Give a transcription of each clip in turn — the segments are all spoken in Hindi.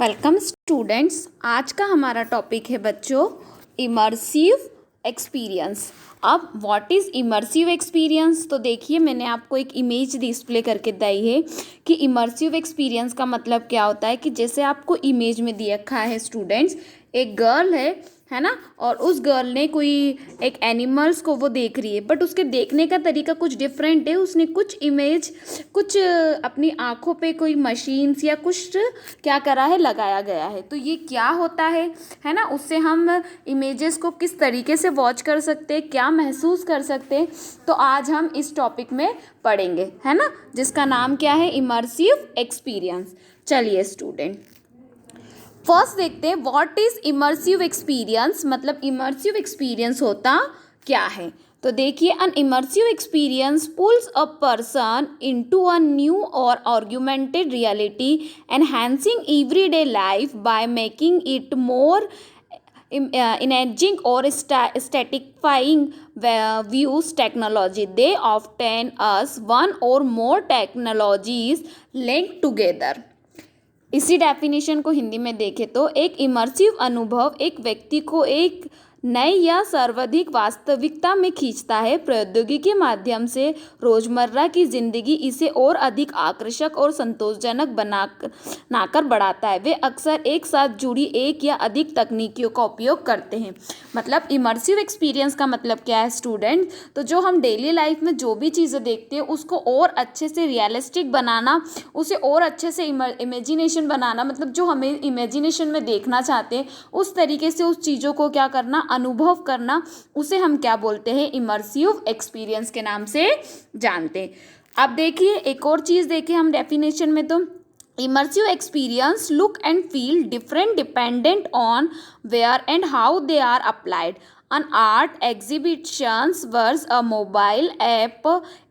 Welcome students. आज का हमारा टॉपिक है बच्चों इमर्सिव एक्सपीरियंस। अब व्हाट इज़ इमर्सिव एक्सपीरियंस, तो देखिए मैंने आपको एक इमेज डिस्प्ले करके दी है कि इमर्सिव एक्सपीरियंस का मतलब क्या होता है। कि जैसे आपको इमेज में दिया रखा है स्टूडेंट्स, एक गर्ल है ना, और उस गर्ल ने कोई एक एनिमल्स को वो देख रही है, बट उसके देखने का तरीका कुछ डिफरेंट है। उसने कुछ इमेज कुछ अपनी आंखों पे कोई मशीन्स या कुछ क्या करा है, लगाया गया है। तो ये क्या होता है ना, उससे हम इमेजेस को किस तरीके से वॉच कर सकते हैं, क्या महसूस कर सकते हैं, तो आज हम इस टॉपिक में पढ़ेंगे, है ना, जिसका नाम क्या है, इमर्सिव एक्सपीरियंस। चलिए स्टूडेंट, फर्स्ट देखते हैं व्हाट इज इमर्सिव एक्सपीरियंस, मतलब इमर्सिव एक्सपीरियंस होता क्या है। तो देखिए, an immersive experience pulls a person into a new or augmented reality, enhancing everyday life by making it more enhancing or statifying views technology. They often us one or more technologies linked together. इसी डेफिनेशन को हिंदी में देखें तो एक इमर्सिव अनुभव एक व्यक्ति को एक नई या सर्वाधिक वास्तविकता में खींचता है। प्रौद्योगिकी के माध्यम से रोजमर्रा की जिंदगी इसे और अधिक आकर्षक और संतोषजनक बनाकर बढ़ाता है। वे अक्सर एक साथ जुड़ी एक या अधिक तकनीकियों का उपयोग करते हैं। मतलब इमर्सिव एक्सपीरियंस का मतलब क्या है स्टूडेंट, तो जो हम डेली लाइफ में जो भी चीज़ें देखते हैं उसको और अच्छे से रियलिस्टिक बनाना, उसे और अच्छे से इमेजिनेशन बनाना, मतलब जो हमें इमेजिनेशन में देखना चाहते हैं उस तरीके से उस चीज़ों को क्या करना, अनुभव करना, उसे हम क्या बोलते हैं, इमर्सिव एक्सपीरियंस के नाम से जानते हैं। अब देखिए एक और चीज़ देखें हम डेफिनेशन में, तो immersive experience look and feel different dependent on where and how they are applied. An art exhibitions was a mobile app,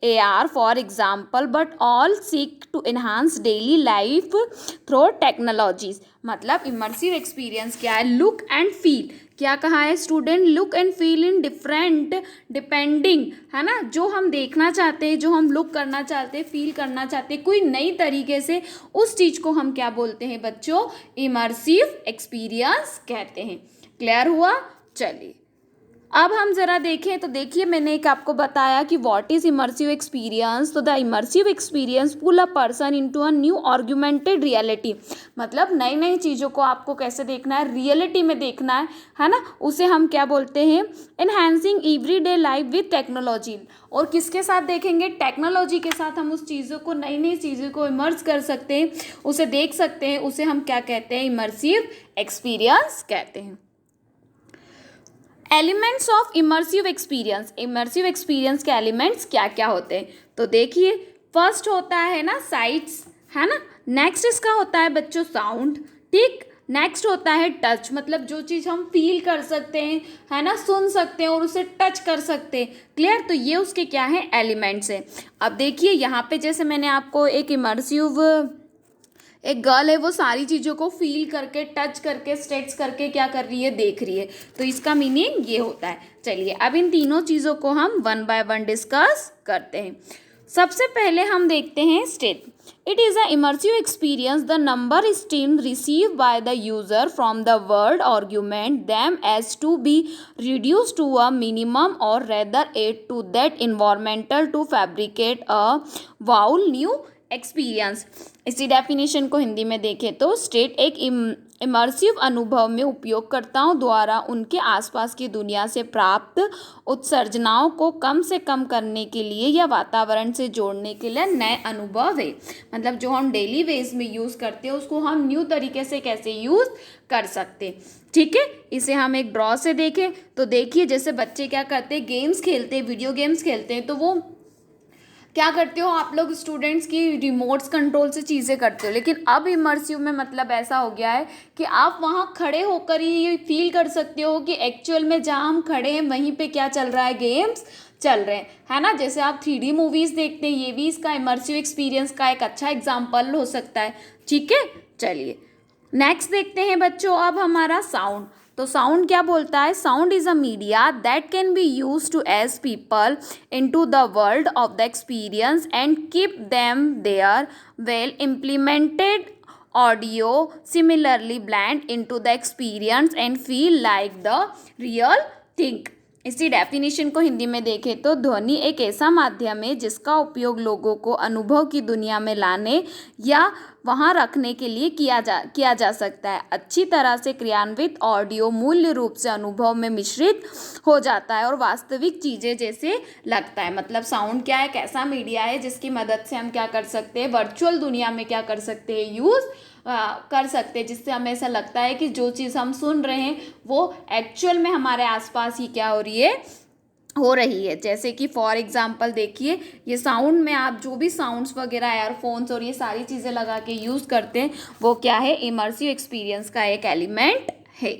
AR for example, but all seek to enhance daily life through technologies. मतलब इमर्सिव एक्सपीरियंस क्या है, लुक एंड फील, क्या कहा है student, look and feel in different depending, है ना, जो हम देखना चाहते हैं, जो हम लुक करना चाहते हैं, फील करना चाहते हैं कोई नई तरीके से, उस चीज़ को हम क्या बोलते हैं बच्चों, इमर्सिव एक्सपीरियंस कहते हैं। क्लियर हुआ। चलिए अब हम ज़रा देखें, तो देखिए मैंने एक आपको बताया कि व्हाट इज़ इमर्सिव एक्सपीरियंस। तो the immersive experience pull a person into a new augmented reality, मतलब नई नई चीज़ों को आपको कैसे देखना है, रियलिटी में देखना है ना, उसे हम क्या बोलते हैं, enhancing everyday life with technology. और किसके साथ देखेंगे, टेक्नोलॉजी के साथ हम उस चीज़ों को, नई नई चीज़ों को इमर्स कर सकते हैं, उसे देख सकते हैं, उसे हम क्या कहते हैं, इमर्सिव एक्सपीरियंस कहते हैं। Elements of immersive experience, immersive experience के एलिमेंट्स क्या क्या होते हैं, तो देखिए फर्स्ट होता है ना साइट्स, है ना, नेक्स्ट इसका होता है बच्चों साउंड, ठीक, नेक्स्ट होता है टच, मतलब जो चीज़ हम फील कर सकते हैं, है ना, सुन सकते हैं और उसे टच कर सकते हैं। क्लियर, तो ये उसके क्या है, एलिमेंट्स है। अब देखिए यहाँ पे जैसे मैंने आपको एक इमर्सिव, एक गर्ल है वो सारी चीज़ों को फील करके, टच करके, स्टेट्स करके क्या कर रही है, देख रही है, तो इसका मीनिंग ये होता है। चलिए अब इन तीनों चीज़ों को हम वन बाय वन डिस्कस करते हैं। सबसे पहले हम देखते हैं state. It is a immersive experience the number stream receive by the user from the world argument them has to be reduce to a minimum or rather add to that environmental to fabricate a whole new experience. इसी डेफिनेशन को हिंदी में देखें तो स्टेट एक इमर्सिव अनुभव में उपयोगकर्ताओं द्वारा उनके आसपास की दुनिया से प्राप्त उत्सर्जनाओं को कम से कम करने के लिए या वातावरण से जोड़ने के लिए नए अनुभव है। मतलब जो हम डेली वेज में यूज़ करते हैं उसको हम न्यू तरीके से कैसे यूज़ कर सकते, ठीक है। इसे हम एक ड्रॉ से देखें तो देखिए जैसे बच्चे क्या करते हैं, गेम्स खेलते हैं, वीडियो गेम्स खेलते हैं, तो वो क्या करते हो आप लोग स्टूडेंट्स की रिमोट्स कंट्रोल से चीज़ें करते हो, लेकिन अब इमर्सिव में मतलब ऐसा हो गया है कि आप वहाँ खड़े होकर ही ये फील कर सकते हो कि एक्चुअल में जहाँ हम खड़े हैं वहीं पे क्या चल रहा है, गेम्स चल रहे हैं, है ना। जैसे आप 3D मूवीज़ देखते हैं, ये भी इसका इमर्सिव एक्सपीरियंस का एक अच्छा एग्जाम्पल हो सकता है, ठीक है। चलिए नेक्स्ट देखते हैं बच्चों अब हमारा साउंड। तो साउंड क्या बोलता है, sound is a media that can be use to age people into the world of the experience and keep them there well implemented audio similarly blend into the experience and feel like the real thing. इसी डेफिनेशन को हिंदी में देखें तो ध्वनि एक ऐसा माध्यम है जिसका उपयोग लोगों को अनुभव की दुनिया में लाने या वहां रखने के लिए किया जा सकता है। अच्छी तरह से क्रियान्वित ऑडियो मूल रूप से अनुभव में मिश्रित हो जाता है और वास्तविक चीज़ें जैसे लगता है। मतलब साउंड क्या है, कैसा मीडिया है जिसकी मदद से हम क्या कर सकते हैं, वर्चुअल दुनिया में क्या कर सकते हैं, यूज़ कर सकते हैं, जिससे हमें ऐसा लगता है कि जो चीज़ हम सुन रहे हैं वो एक्चुअल में हमारे आसपास ही क्या हो रही है। जैसे कि फॉर एग्जांपल देखिए, ये साउंड में आप जो भी साउंड्स वगैरह एयरफोन्स और ये सारी चीज़ें लगा के यूज़ करते हैं वो क्या है, इमर्सिव एक्सपीरियंस का एक एलिमेंट है।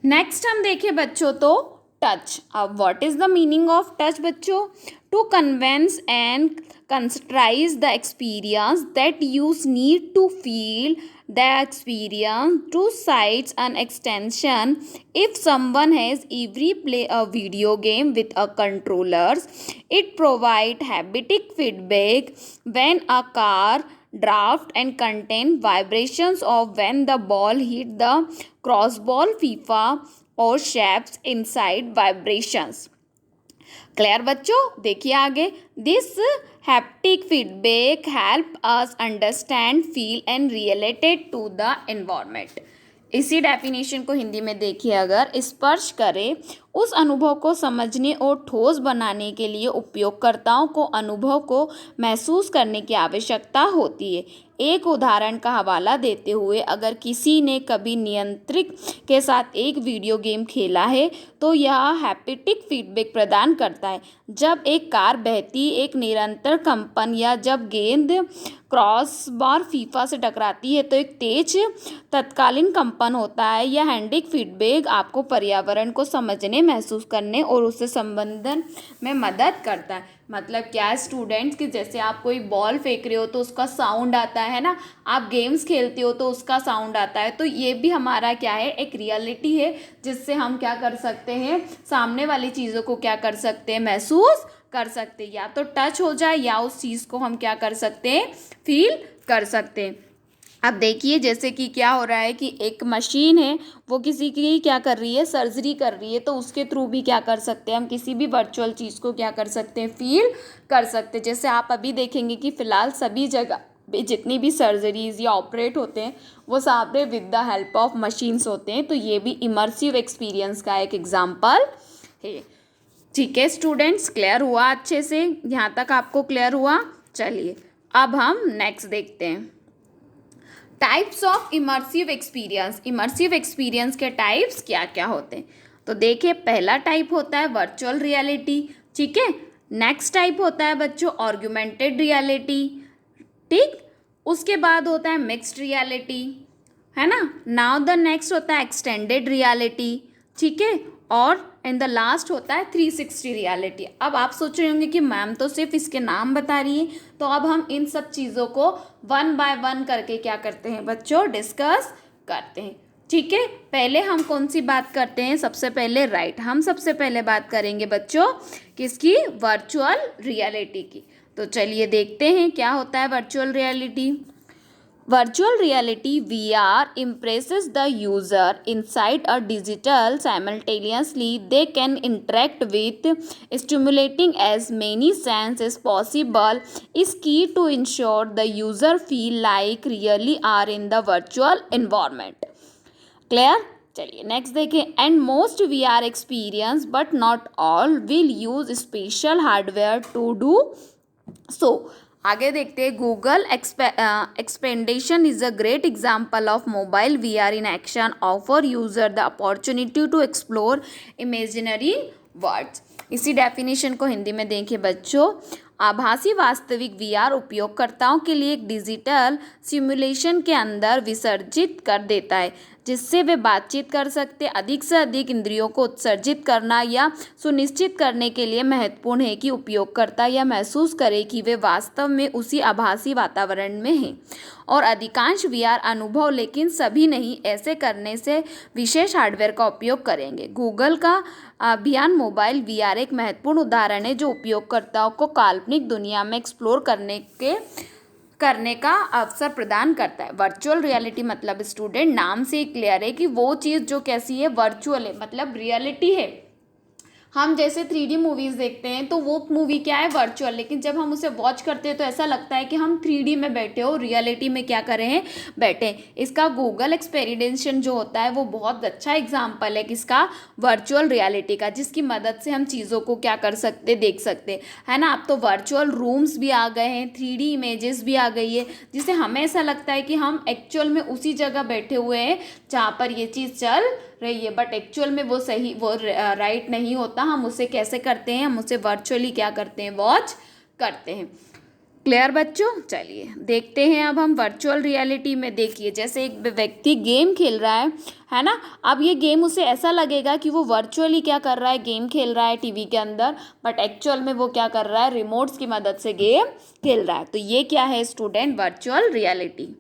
नेक्स्ट हम देखें बच्चों तो टच। अब what is the meaning of touch बच्चों? To convince and constrain the experience that use need to feel the experience. Two sides an extension. If someone has every play a video game with a controllers, it provide haptic feedback when a car draft and contain vibrations of when the ball hit the crossbar FIFA or shapes inside vibrations. Clear बच्चों? देखिए आगे, this haptic feedback help us understand, feel and related to the environment. इसी डेफिनेशन को हिंदी में देखिए, अगर स्पर्श करे उस अनुभव को समझने और ठोस बनाने के लिए उपयोगकर्ताओं को अनुभव को महसूस करने की आवश्यकता होती है। एक उदाहरण का हवाला देते हुए, अगर किसी ने कभी नियंत्रक के साथ एक वीडियो गेम खेला है तो यह हैप्टिक फीडबैक प्रदान करता है। जब एक कार बहती, एक निरंतर कंपन, या जब गेंद क्रॉसबार फीफा से टकराती है तो एक तेज तत्कालीन कंपन होता है। यह हैप्टिक फीडबैक आपको पर्यावरण को समझने, महसूस करने और उससे संबंधन में मदद करता है। मतलब क्या है स्टूडेंट्स, कि जैसे आप कोई बॉल फेंक रहे हो तो उसका साउंड आता है ना, आप गेम्स खेलते हो तो उसका साउंड आता है, तो ये भी हमारा क्या है, एक रियलिटी है जिससे हम क्या कर सकते हैं, सामने वाली चीज़ों को क्या कर सकते हैं, महसूस कर सकते हैं। या तो टच हो जाए या उस चीज़ को हम क्या कर सकते हैं, फील कर सकते हैं। अब देखिए जैसे कि क्या हो रहा है कि एक मशीन है, वो किसी की क्या कर रही है, सर्जरी कर रही है, तो उसके थ्रू भी क्या कर सकते हैं हम, किसी भी वर्चुअल चीज़ को क्या कर सकते हैं, फील कर सकते हैं। जैसे आप अभी देखेंगे कि फ़िलहाल सभी जगह जितनी भी सर्जरीज या ऑपरेट होते हैं वो सारे with the help of machines होते हैं। तो ये भी इमर्सिव एक्सपीरियंस का एक एग्जाम्पल है। ठीक है स्टूडेंट्स, क्लियर हुआ अच्छे से? यहाँ तक आपको क्लियर हुआ? चलिए अब हम नेक्स्ट देखते हैं, types of immersive experience. Immersive experience के टाइप्स क्या क्या होते हैं? तो देखिए, पहला टाइप होता है वर्चुअल रियलिटी। ठीक है, नेक्स्ट टाइप होता है बच्चों ऑर्गुमेंटेड रियलिटी। ठीक, उसके बाद होता है मिक्स्ड रियलिटी, है ना। नाउ द नेक्स्ट होता है एक्सटेंडेड रियलिटी। ठीक है, और एंड द लास्ट होता है 360 रियलिटी। अब आप सोच रहे होंगे कि मैम तो सिर्फ इसके नाम बता रही है, तो अब हम इन सब चीज़ों को वन बाय वन करके क्या करते हैं बच्चों, डिस्कस करते हैं। ठीक है, पहले हम कौन सी बात करते हैं, सबसे पहले राइट, हम सबसे पहले बात करेंगे बच्चों किसकी, वर्चुअल रियलिटी की। तो चलिए देखते हैं क्या होता है virtual reality. Virtual reality VR immerses the user inside a digital simultaneously. They can interact with stimulating as many senses as possible. Is key to ensure the user feel like really are in the virtual environment. Clear? चलिए नेक्स्ट देखें, and most VR experience but not all will use special hardware to do so. आगे देखते हैं, Google expedition is a great example of mobile VR in action, offer user the opportunity to explore imaginary words. इसी डेफिनेशन को हिंदी में देखें बच्चों, आभासी वास्तविक VR उपयोगकर्ताओं के लिए एक डिजिटल सिमुलेशन के अंदर विसर्जित कर देता है, जिससे वे बातचीत कर सकते। अधिक से अधिक इंद्रियों को उत्सर्जित करना या सुनिश्चित करने के लिए महत्वपूर्ण है कि उपयोगकर्ता यह महसूस करे कि वे वास्तव में उसी आभासी वातावरण में हैं। और अधिकांश VR अनुभव, लेकिन सभी नहीं, ऐसे करने से विशेष हार्डवेयर का उपयोग करेंगे। गूगल का अभियान मोबाइल VR एक महत्वपूर्ण उदाहरण है जो उपयोगकर्ताओं को काल्पनिक दुनिया में एक्सप्लोर करने का अवसर प्रदान करता है। वर्चुअल रियलिटी मतलब स्टूडेंट नाम से ही क्लियर है कि वो चीज़ जो कैसी है, वर्चुअल है, मतलब रियलिटी है। हम जैसे 3D मूवीज़ देखते हैं तो वो मूवी क्या है, वर्चुअल, लेकिन जब हम उसे वॉच करते हैं तो ऐसा लगता है कि हम 3D में बैठे हो, रियलिटी में क्या कर रहे हैं, बैठे हैं। इसका गूगल एक्सपेरिमेंटेशन जो होता है वो बहुत अच्छा एग्जाम्पल है किसका, वर्चुअल रियलिटी का, जिसकी मदद से हम चीज़ों को क्या कर सकते, देख सकते है ना। अब तो वर्चुअल रूम्स भी आ गए हैं, 3D इमेजेस भी आ गई है, जिससे हमें ऐसा लगता है कि हम एक्चुअल में उसी जगह बैठे हुए हैं जहाँ पर ये चीज़ चल रही है, बट एक्चुअल में वो सही, वो राइट नहीं होता। हम उसे कैसे करते हैं, हम उसे वर्चुअली क्या करते हैं, वॉच करते हैं। क्लियर बच्चों, चलिए देखते हैं अब हम वर्चुअल रियलिटी में। देखिए जैसे एक व्यक्ति गेम खेल रहा है ना। अब ये गेम उसे ऐसा लगेगा कि वो वर्चुअली क्या कर रहा है, गेम खेल रहा है टीवी के अंदर, बट एक्चुअल में वो क्या कर रहा है, रिमोट्स की मदद से गेम खेल रहा है। तो ये क्या है स्टूडेंट, वर्चुअल रियलिटी।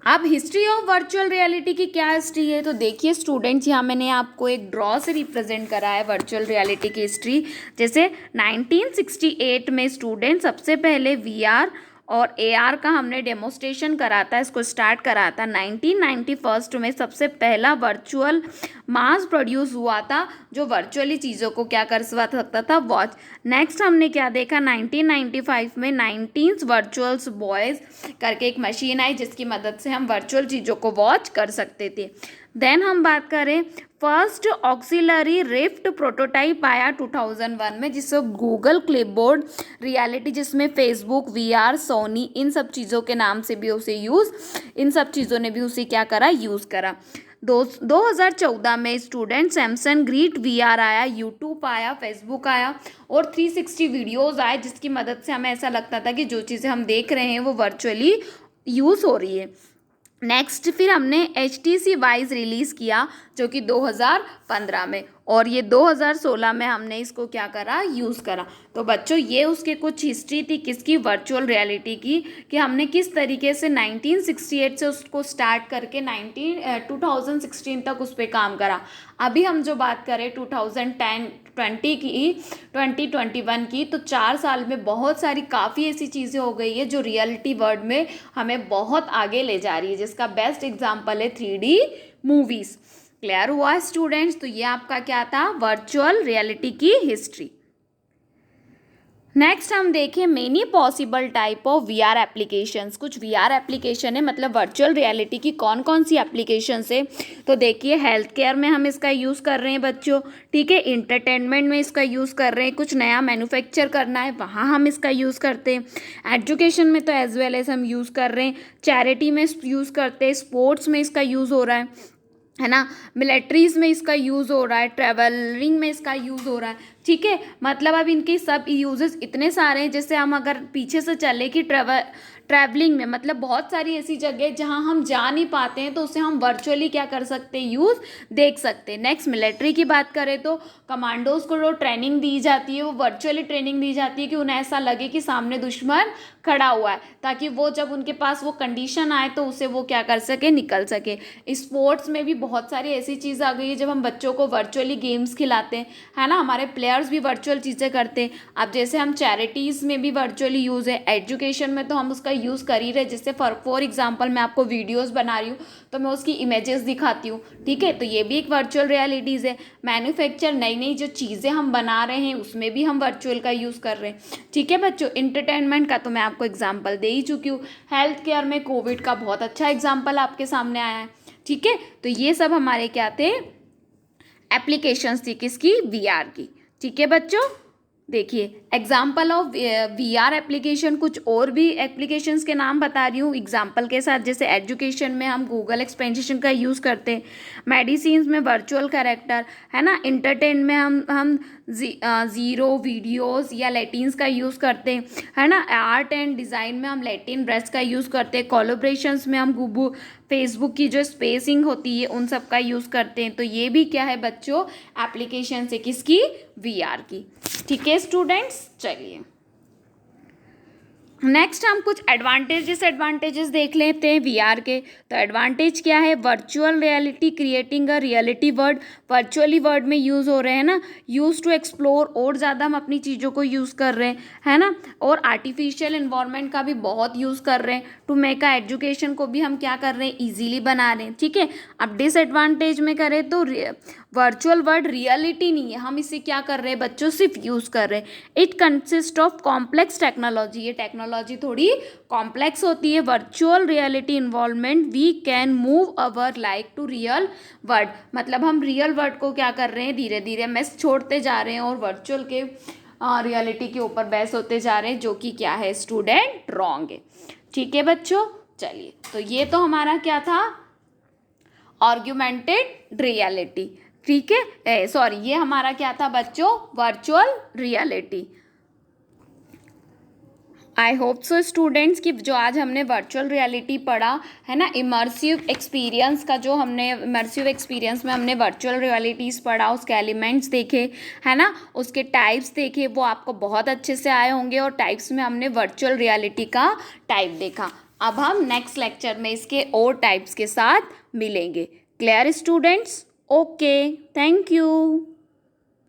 अब हिस्ट्री ऑफ वर्चुअल रियलिटी की क्या हिस्ट्री है, तो देखिए स्टूडेंट्स, यहाँ मैंने आपको एक ड्रॉ से रिप्रेजेंट करा है वर्चुअल रियलिटी की हिस्ट्री। जैसे 1968 में स्टूडेंट सबसे पहले VR और AR का हमने डेमोस्ट्रेशन करा था, इसको स्टार्ट करा था। 1991 में सबसे पहला वर्चुअल मास प्रोड्यूस हुआ था जो वर्चुअली चीज़ों को क्या कर सकता था, वॉच। नेक्स्ट हमने क्या देखा, 1995 में 19 वर्चुअल्स बॉयज़ करके एक मशीन आई जिसकी मदद से हम वर्चुअल चीज़ों को वॉच कर सकते थे। देन हम बात करें, फर्स्ट ऑक्सिलरी रिफ्ट प्रोटोटाइप आया 2001 में, जिसको गूगल क्लिपबोर्ड रियलिटी, जिसमें फेसबुक, VR, सोनी, इन सब चीज़ों के नाम से भी उसे इन सब चीज़ों ने भी उसे क्या करा, यूज़ करा। 2014 में स्टूडेंट सैमसंग ग्रीट VR आया, यूट्यूब आया, फेसबुक आया और 360 वीडियोज़ आए, जिसकी मदद से हमें ऐसा लगता था कि जो चीज़ें हम देख रहे हैं वो वर्चुअली यूज़ हो रही है। नेक्स्ट फिर हमने HTC वाइज रिलीज़ किया जो कि 2015 में, और ये 2016 में हमने इसको क्या करा, यूज़ करा। तो बच्चों ये उसके कुछ हिस्ट्री थी किसकी, वर्चुअल रियलिटी की, कि हमने किस तरीके से 1968 से उसको स्टार्ट करके 2016 तक उस पर काम करा। अभी हम जो बात करें 2021 की, तो 4 साल में बहुत सारी काफ़ी ऐसी चीज़ें हो गई है जो रियलिटी वर्ल्ड में हमें बहुत आगे ले जा रही है, जिसका बेस्ट एग्जाम्पल है 3D मूवीज़। क्लियर हुआ स्टूडेंट्स, तो ये आपका क्या था, वर्चुअल रियलिटी की हिस्ट्री। नेक्स्ट हम देखें many possible type of VR applications. कुछ VR एप्लीकेशन है, मतलब वर्चुअल रियलिटी की कौन कौन सी एप्लीकेशंस है, तो देखिए हेल्थ केयर में हम इसका यूज़ कर रहे हैं बच्चों, ठीक है, इंटरटेनमेंट में इसका यूज़ कर रहे हैं, कुछ नया मैन्युफैक्चर करना है वहाँ हम इसका यूज़ करते हैं, एजुकेशन में तो एज वेल एज हम यूज़ कर रहे हैं, चैरिटी में यूज़ करते हैं, स्पोर्ट्स में इसका यूज़ हो रहा है ना, मिलिट्रीज़ में इसका यूज़ हो रहा है, ट्रैवलिंग में इसका यूज़ हो रहा है, ठीक है। मतलब अब इनके सब यूजेस इतने सारे हैं, जैसे हम अगर पीछे से चले कि ट्रैवलिंग में, मतलब बहुत सारी ऐसी जगह जहां हम जा नहीं पाते हैं तो उसे हम वर्चुअली क्या कर सकते हैं, यूज़ देख सकते हैं। नेक्स्ट मिलिट्री की बात करें तो कमांडोज को जो ट्रेनिंग दी जाती है वो वर्चुअली ट्रेनिंग दी जाती है कि उन्हें ऐसा लगे कि सामने दुश्मन खड़ा हुआ है, ताकि वो जब उनके पास वो कंडीशन आए तो उसे वो क्या कर सके, निकल सके। स्पोर्ट्स में भी बहुत सारी ऐसी चीज़ आ गई है, जब हम बच्चों को वर्चुअली गेम्स खिलाते हैं, है ना, हमारे प्लेयर्स भी वर्चुअल चीज़ें करते हैं। अब जैसे हम चैरिटीज़ में भी वर्चुअली यूज़ है, एजुकेशन में तो हम उसका यूज़ कर ही रहे, जैसे फॉर एग्जांपल मैं आपको वीडियोस बना रही हूँ तो मैं उसकी इमेजेस दिखाती हूँ, ठीक है, तो ये भी एक वर्चुअल रियलिटीज़ है। मैन्युफैक्चर, नई नई जो चीज़ें हम बना रहे हैं उसमें भी हम वर्चुअल का यूज़ कर रहे हैं, ठीक है बच्चों। इंटरटेनमेंट का तो मैं आपको एग्जाम्पल दे ही चुकी हूँ। हेल्थ केयर में कोविड का बहुत अच्छा एग्जाम्पल आपके सामने आया है, ठीक है। तो ये सब हमारे क्या थे, एप्लीकेशंस थी किसकी, VR की, ठीक है बच्चों। देखिए एग्जाम्पल ऑफ VR एप्लीकेशन, कुछ और भी एप्लीकेशंस के नाम बता रही हूँ एग्जाम्पल के साथ। जैसे एजुकेशन में हम गूगल एक्सपेंशन का यूज़ करते हैं, मेडिसिन में वर्चुअल कैरेक्टर, है ना, एंटरटेन में हम ज़ीरो वीडियोस या लैटिन्स का यूज़ करते हैं, है ना, आर्ट एंड डिज़ाइन में हम लैटिन ब्रश का यूज़ करते हैं, कोलैबोरेशंस में हम फेसबुक की जो स्पेसिंग होती है उन सब का यूज़ करते हैं। तो ये भी क्या है बच्चों, एप्लीकेशन से किसकी, VR की, ठीक है स्टूडेंट्स। चलिए नेक्स्ट हम कुछ एडवांटेजेस देख लेते हैं वीआर के। तो एडवांटेज क्या है, virtual reality creating a reality word, virtually word में यूज़ हो रहे हैं ना, यूज़ टू एक्सप्लोर, और ज़्यादा हम अपनी चीज़ों को यूज़ कर रहे हैं, है ना। और आर्टिफिशियल इन्वायरमेंट का भी बहुत यूज़ कर रहे हैं, टू मेक अ एजुकेशन को भी हम क्या कर रहे हैं, ईजिली बना रहे हैं, ठीक है। अब डिसएडवांटेज में करें तो वर्चुअल वर्ड रियलिटी नहीं है, हम इसे क्या कर रहे हैं बच्चों, सिर्फ यूज़ कर रहे हैं। It consist of complex technology, ये टेक्नोलॉजी थोड़ी कॉम्प्लेक्स होती है। Virtual reality involvement we can move our like to real world, मतलब हम रियल वर्ड को क्या कर रहे हैं, धीरे धीरे मैस छोड़ते जा रहे हैं और वर्चुअल के रियलिटी के ऊपर बहस होते जा रहे हैं, जो कि क्या है स्टूडेंट, रॉन्ग है, ठीक है बच्चों। चलिए, तो ये तो हमारा क्या था, आर्ग्यूमेंटेड रियलिटी, ठीक है, सॉरी ये हमारा क्या था बच्चों, virtual reality. I hope so students कि जो आज हमने वर्चुअल रियलिटी पढ़ा है ना, इमर्सिव एक्सपीरियंस का, जो हमने इमर्सिव एक्सपीरियंस में हमने वर्चुअल रियलिटीज़ पढ़ा, उसके एलिमेंट्स देखे है ना, उसके टाइप्स देखे, वो आपको बहुत अच्छे से आए होंगे। और टाइप्स में हमने वर्चुअल रियलिटी का टाइप देखा। अब हम नेक्स्ट लेक्चर में इसके और टाइप्स के साथ मिलेंगे। Clear students? Okay, thank you.